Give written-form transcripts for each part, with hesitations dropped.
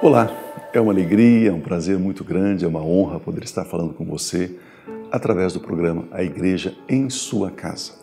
Olá, é uma alegria, é um prazer muito grande, é uma honra poder estar falando com você através do programa A Igreja em Sua Casa.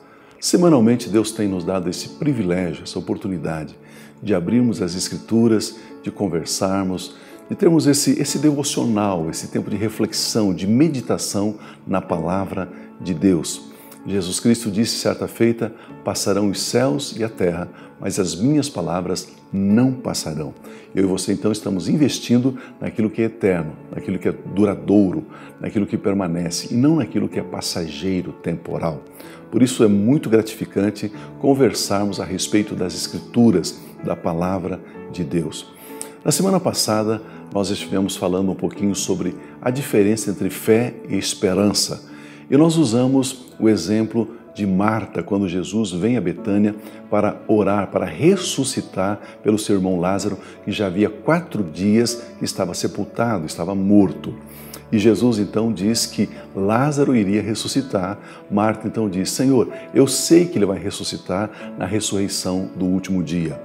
Semanalmente Deus tem nos dado esse privilégio, essa oportunidade de abrirmos as Escrituras, de conversarmos, de termos esse devocional, esse tempo de reflexão, de meditação na Palavra de Deus. Jesus Cristo disse certa feita: passarão os céus e a terra, mas as minhas palavras não passarão. Eu e você então estamos investindo naquilo que é eterno, naquilo que é duradouro, naquilo que permanece e não naquilo que é passageiro, temporal. Por isso é muito gratificante conversarmos a respeito das Escrituras, da Palavra de Deus. Na semana passada nós estivemos falando um pouquinho sobre a diferença entre fé e esperança. E nós usamos o exemplo de Marta, quando Jesus vem a Betânia para orar, para ressuscitar pelo seu irmão Lázaro, que já havia 4 dias que estava sepultado, estava morto. E Jesus então diz que Lázaro iria ressuscitar. Marta então diz: Senhor, eu sei que ele vai ressuscitar na ressurreição do último dia.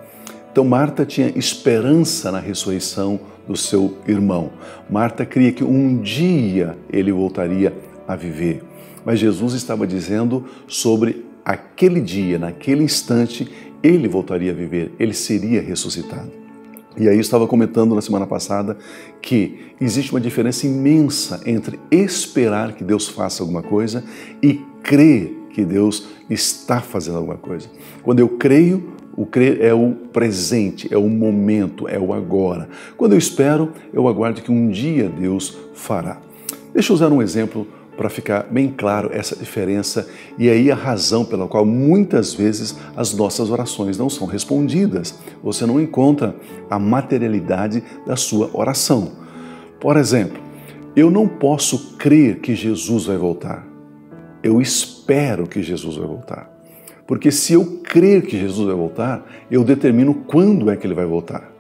Então Marta tinha esperança na ressurreição do seu irmão. Marta cria que um dia ele voltaria a viver. Mas Jesus estava dizendo sobre aquele dia, naquele instante, ele voltaria a viver, ele seria ressuscitado. E aí eu estava comentando na semana passada que existe uma diferença imensa entre esperar que Deus faça alguma coisa e crer que Deus está fazendo alguma coisa. Quando eu creio, o crer é o presente, é o momento, é o agora. Quando eu espero, eu aguardo que um dia Deus fará. Deixa eu usar um exemplo para ficar bem claro essa diferença e aí a razão pela qual muitas vezes as nossas orações não são respondidas. Você não encontra a materialidade da sua oração. Por exemplo, eu não posso crer que Jesus vai voltar. Eu espero que Jesus vai voltar. Porque se eu crer que Jesus vai voltar, eu determino quando é que ele vai voltar.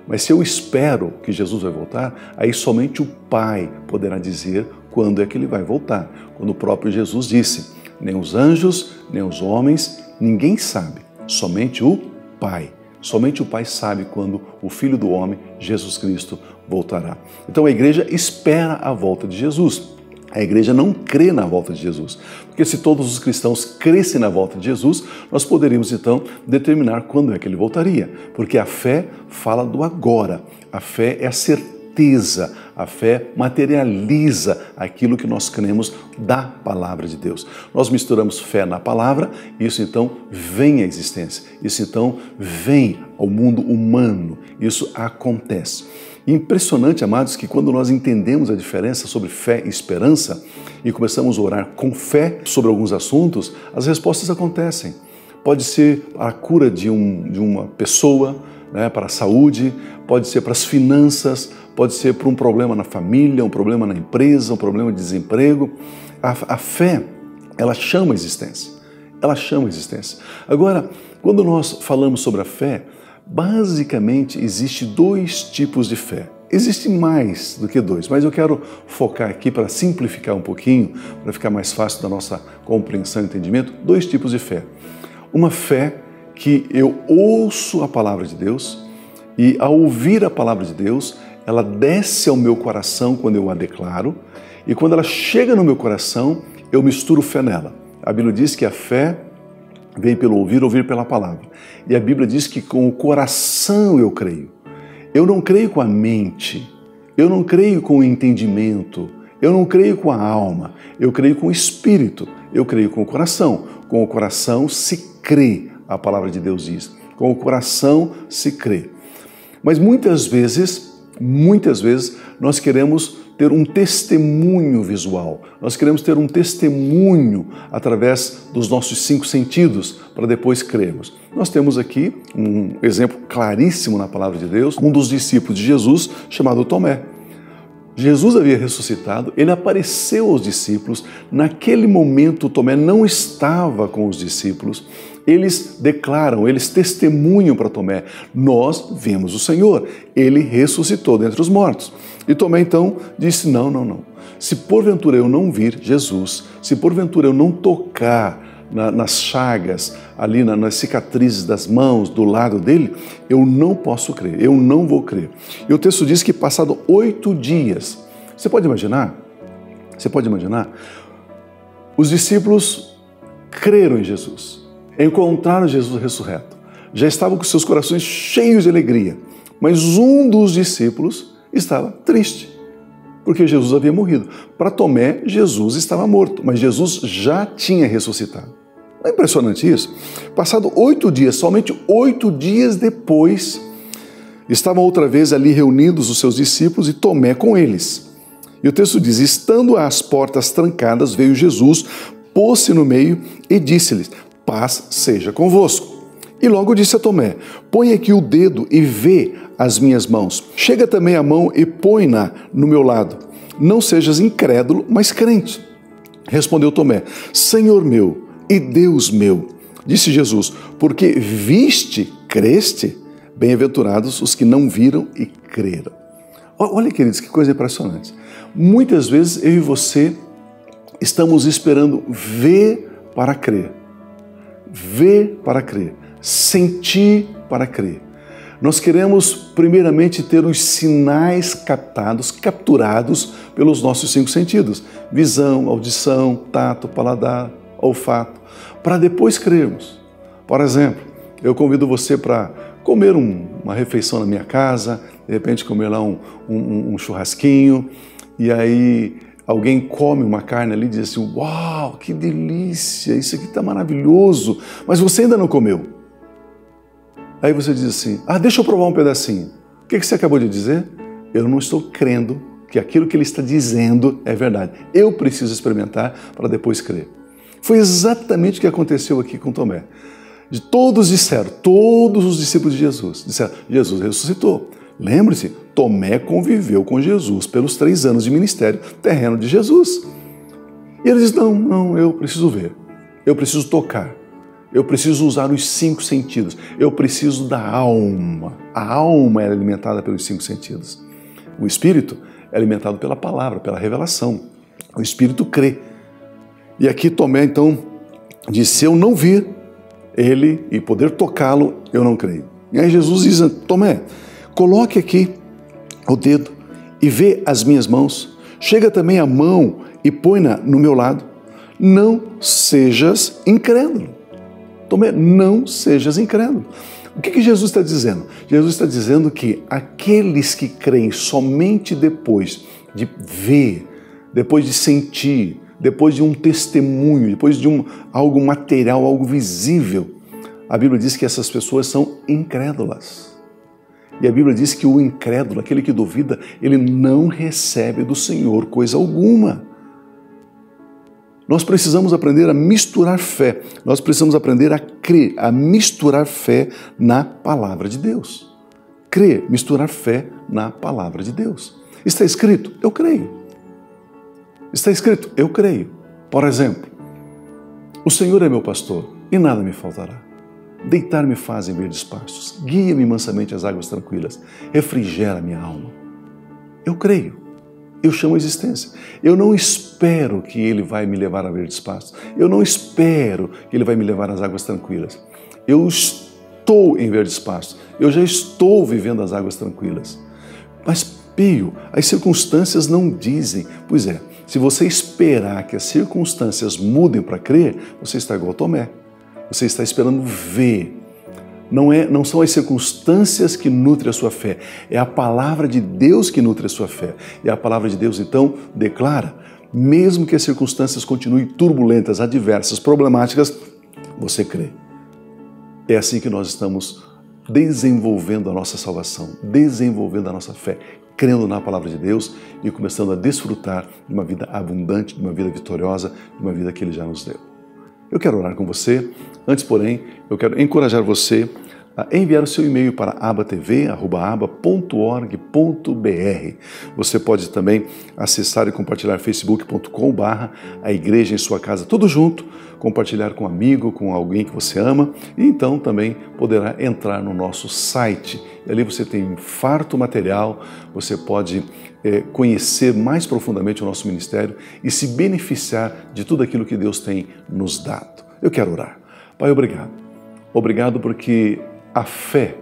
Mas se eu espero que Jesus vai voltar, aí somente o Pai poderá dizer quando é que ele vai voltar. Quando o próprio Jesus disse: nem os anjos, nem os homens, ninguém sabe, somente o Pai. Somente o Pai sabe quando o Filho do Homem, Jesus Cristo, voltará. Então a igreja espera a volta de Jesus. A igreja não crê na volta de Jesus, porque se todos os cristãos crescem na volta de Jesus, nós poderíamos então determinar quando é que ele voltaria, porque a fé fala do agora, a fé é a certeza, a fé materializa aquilo que nós cremos da palavra de Deus. Nós misturamos fé na palavra, isso então vem à existência, isso então vem ao mundo humano, isso acontece. Impressionante, amados, que quando nós entendemos a diferença sobre fé e esperança e começamos a orar com fé sobre alguns assuntos, as respostas acontecem. Pode ser a cura de uma pessoa, para a saúde, pode ser para as finanças, pode ser para um problema na família, um problema na empresa, um problema de desemprego. A fé, ela chama a existência. Ela chama a existência. Agora, quando nós falamos sobre a fé, basicamente, existe 2 tipos de fé. Existem mais do que 2, mas eu quero focar aqui para simplificar um pouquinho, para ficar mais fácil da nossa compreensão e entendimento, 2 tipos de fé. Uma fé que eu ouço a palavra de Deus e, ao ouvir a palavra de Deus, ela desce ao meu coração quando eu a declaro e quando ela chega no meu coração, eu misturo fé nela. A Bíblia diz que a fé vem pelo ouvir, ouvir pela palavra. E a Bíblia diz que com o coração eu creio. Eu não creio com a mente, eu não creio com o entendimento, eu não creio com a alma, eu creio com o espírito, eu creio com o coração. Com o coração se crê, a palavra de Deus diz. Com o coração se crê. Mas muitas vezes nós queremos ter um testemunho visual. Nós queremos ter um testemunho através dos nossos 5 sentidos para depois crermos. Nós temos aqui um exemplo claríssimo na palavra de Deus, um dos discípulos de Jesus chamado Tomé. Jesus havia ressuscitado, ele apareceu aos discípulos. Naquele momento, Tomé não estava com os discípulos. Eles declaram, eles testemunham para Tomé: nós vemos o Senhor, ele ressuscitou dentre os mortos. E Tomé então disse: não. Se porventura eu não vir Jesus, se porventura eu não tocar nas chagas, ali nas cicatrizes das mãos, do lado dele, eu não posso crer, eu não vou crer. E o texto diz que passado 8 dias, você pode imaginar? Você pode imaginar? Os discípulos creram em Jesus, encontraram Jesus ressurreto, já estavam com seus corações cheios de alegria, mas um dos discípulos estava triste, porque Jesus havia morrido. Para Tomé, Jesus estava morto, mas Jesus já tinha ressuscitado. Não é impressionante isso? Passado 8 dias, somente 8 dias depois, estavam outra vez ali reunidos os seus discípulos e Tomé com eles. E o texto diz, estando as portas trancadas, veio Jesus, pôs-se no meio e disse-lhes, paz seja convosco. E logo disse a Tomé, põe aqui o dedo e vê as minhas mãos. Chega também a mão e põe-na no meu lado. Não sejas incrédulo, mas crente. Respondeu Tomé, Senhor meu e Deus meu. Disse Jesus, porque viste, creste? Bem-aventurados os que não viram e creram. Olha, queridos, que coisa impressionante. Muitas vezes eu e você estamos esperando ver para crer. Ver para crer. Sentir para crer. Nós queremos, primeiramente, ter os sinais capturados pelos nossos 5 sentidos. Visão, audição, tato, paladar, olfato, para depois crermos. Por exemplo, eu convido você para comer uma refeição na minha casa, de repente comer lá um churrasquinho, e aí alguém come uma carne ali e diz assim, uau, que delícia, isso aqui está maravilhoso, mas você ainda não comeu. Aí você diz assim, deixa eu provar um pedacinho. O que você acabou de dizer? Eu não estou crendo que aquilo que ele está dizendo é verdade. Eu preciso experimentar para depois crer. Foi exatamente o que aconteceu aqui com Tomé. Todos disseram, todos os discípulos de Jesus, disseram, Jesus ressuscitou. Lembre-se, Tomé conviveu com Jesus pelos 3 anos de ministério terreno de Jesus. E ele diz, não, eu preciso ver, eu preciso tocar, eu preciso usar os 5 sentidos, eu preciso da alma. A alma é alimentada pelos 5 sentidos. O espírito é alimentado pela palavra, pela revelação. O espírito crê. E aqui Tomé, então, disse, se eu não vir ele e poder tocá-lo, eu não creio. E aí Jesus diz, Tomé, coloque aqui o dedo e vê as minhas mãos. Chega também a mão e põe-na no meu lado. Não sejas incrédulo. Tomé, não sejas incrédulo. O que Jesus está dizendo? Jesus está dizendo que aqueles que creem somente depois de ver, depois de sentir, depois de um testemunho, depois de algo material, algo visível, a Bíblia diz que essas pessoas são incrédulas. E a Bíblia diz que o incrédulo, aquele que duvida, ele não recebe do Senhor coisa alguma. Nós precisamos aprender a misturar fé, nós precisamos aprender a crer, a misturar fé na palavra de Deus. Crer, misturar fé na palavra de Deus. Está escrito? Eu creio. Está escrito? Eu creio. Por exemplo, o Senhor é meu pastor e nada me faltará. Deitar-me faz em verdes pastos, guia-me mansamente às águas tranquilas, refrigera minha alma. Eu creio, eu chamo a existência. Eu não espero que Ele vai me levar a verdes pastos, eu não espero que Ele vai me levar às águas tranquilas. Eu estou em verdes pastos, eu já estou vivendo as águas tranquilas. Mas, Pio, as circunstâncias não dizem. Pois é, se você esperar que as circunstâncias mudem para crer, você está igual a Tomé. Você está esperando ver. Não são as circunstâncias que nutrem a sua fé, é a palavra de Deus que nutre a sua fé. E a palavra de Deus, então, declara, mesmo que as circunstâncias continuem turbulentas, adversas, problemáticas, você crê. É assim que nós estamos desenvolvendo a nossa salvação, desenvolvendo a nossa fé, crendo na palavra de Deus e começando a desfrutar de uma vida abundante, de uma vida vitoriosa, de uma vida que Ele já nos deu. Eu quero orar com você. Antes, porém, eu quero encorajar você a enviar o seu e-mail para abatv@aba.org.br. Você pode também acessar e compartilhar facebook.com/a igreja em sua casa, tudo junto, compartilhar com um amigo, com alguém que você ama, e então também poderá entrar no nosso site. E ali você tem farto material, você pode conhecer mais profundamente o nosso ministério e se beneficiar de tudo aquilo que Deus tem nos dado. Eu quero orar. Pai, obrigado. Obrigado porque a fé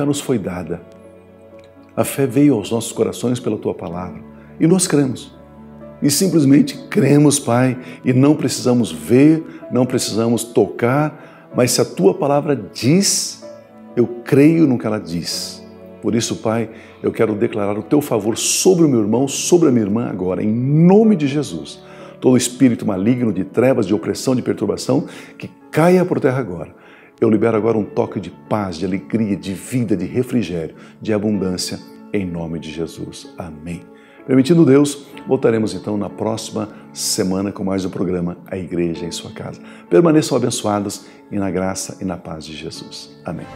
nos foi dada. A fé veio aos nossos corações pela Tua palavra e nós cremos. E simplesmente cremos, Pai, e não precisamos ver, não precisamos tocar, mas se a Tua palavra diz, eu creio no que ela diz. Por isso, Pai, eu quero declarar o Teu favor sobre o meu irmão, sobre a minha irmã agora, em nome de Jesus. Todo espírito maligno de trevas, de opressão, de perturbação, que caia por terra agora. Eu libero agora um toque de paz, de alegria, de vida, de refrigério, de abundância, em nome de Jesus. Amém. Permitindo Deus, voltaremos então na próxima semana com mais um programa A Igreja em Sua Casa. Permaneçam abençoados e na graça e na paz de Jesus. Amém.